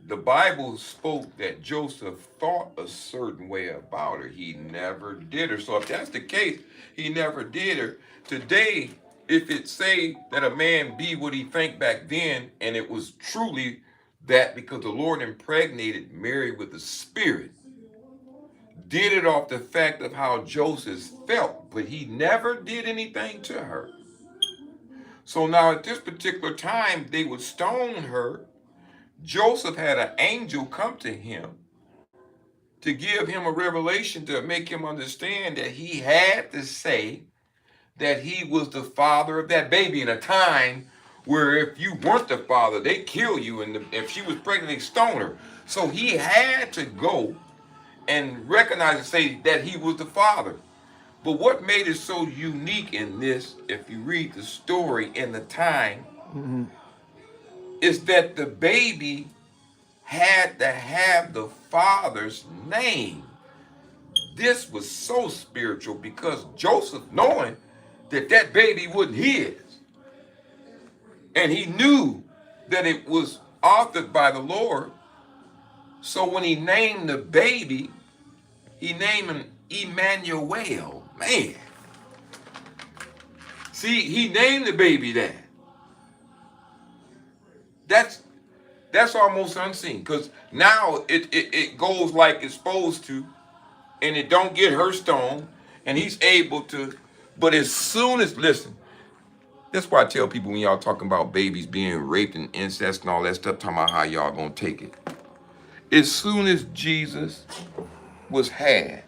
the Bible spoke that Joseph thought a certain way about her. He never did her. So if that's the case, he never did her. Today, if it say that a man be what he think back then, and it was truly that because the Lord impregnated Mary with the Spirit, did it off the fact of how Joseph felt, but he never did anything to her. So now at this particular time, they would stone her. Joseph had an angel come to him to give him a revelation to make him understand that he had to say that he was the father of that baby in a time where if you weren't the father, they'd kill you, and if she was pregnant, they'd stone her. So he had to go and recognize and say that he was the father. But what made it so unique in this, if you read the story in the time, is that the baby had to have the father's name. This was so spiritual because Joseph, knowing that that baby wasn't his, and he knew that it was authored by the Lord, so when he named the baby, he named him Emmanuel. Man. See, he named the baby that. That's almost unseen because now it goes like it's supposed to, and it don't get her stoned, and he's able to. But as soon as, listen, that's why I tell people when y'all talking about babies being raped and incest and all that stuff, talking about how y'all gonna take it. As soon as Jesus was had,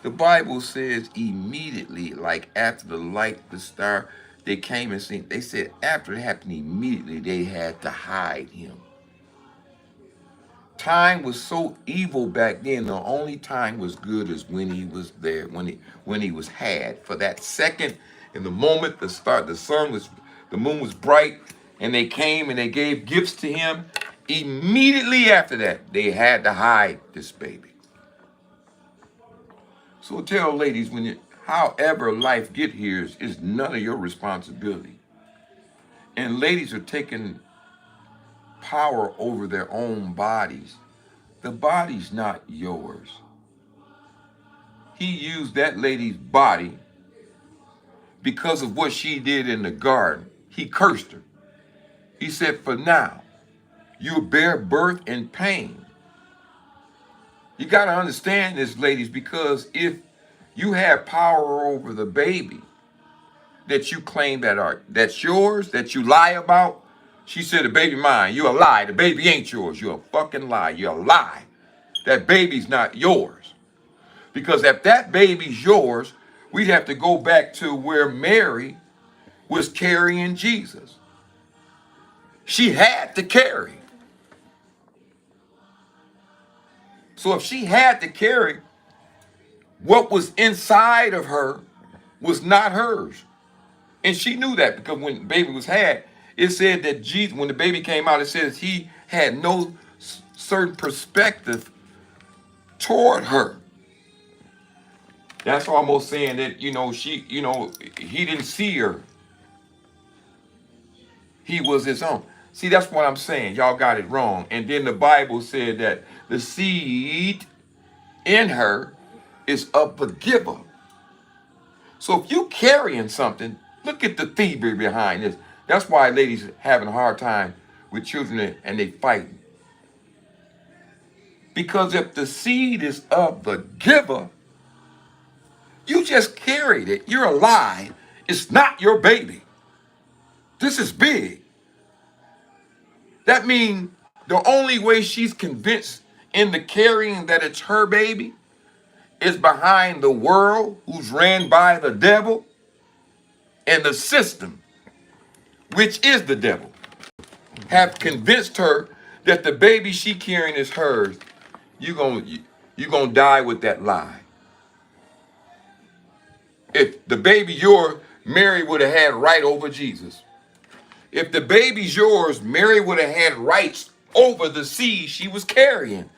the Bible says immediately, like after the light, the star, they came and seen. They said after it happened, immediately they had to hide him. Time was so evil back then. The only time was good is when he was there, when he was had. For that second, in the moment the sun was, the moon was bright, and they came and they gave gifts to him. Immediately after that, they had to hide this baby. So tell ladies, however life get here is none of your responsibility. And ladies are taking power over their own bodies. The body's not yours. He used that lady's body because of what she did in the garden. He cursed her. He said, for now, you'll bear birth in pain. You got to understand this, ladies, because if you have power over the baby that you claim that's yours, that you lie about, she said, the baby mine. You're a lie. The baby ain't yours. You're a fucking lie. You're a lie. That baby's not yours. Because if that baby's yours, we'd have to go back to where Mary was carrying Jesus. She had to carry. So if she had to carry, what was inside of her was not hers. And she knew that because when the baby was had, it said that Jesus, when the baby came out, it says he had no certain perspective toward her. That's almost saying that, he didn't see her. He was his own. See, that's what I'm saying. Y'all got it wrong. And then the Bible said that the seed in her is of the giver. So if you carrying something, look at the thievery behind this. That's why ladies having a hard time with children and they fighting. Because if the seed is of the giver, you just carried it. You're alive. It's not your baby. This is big. That means the only way she's convinced in the carrying that it's her baby is behind the world who's ran by the devil and the system, which is the devil, have convinced her that the baby she carrying is hers. You're gonna die with that lie. If the baby yours, Mary would have had right over Jesus. If the baby's yours, Mary would have had rights over the seed she was carrying.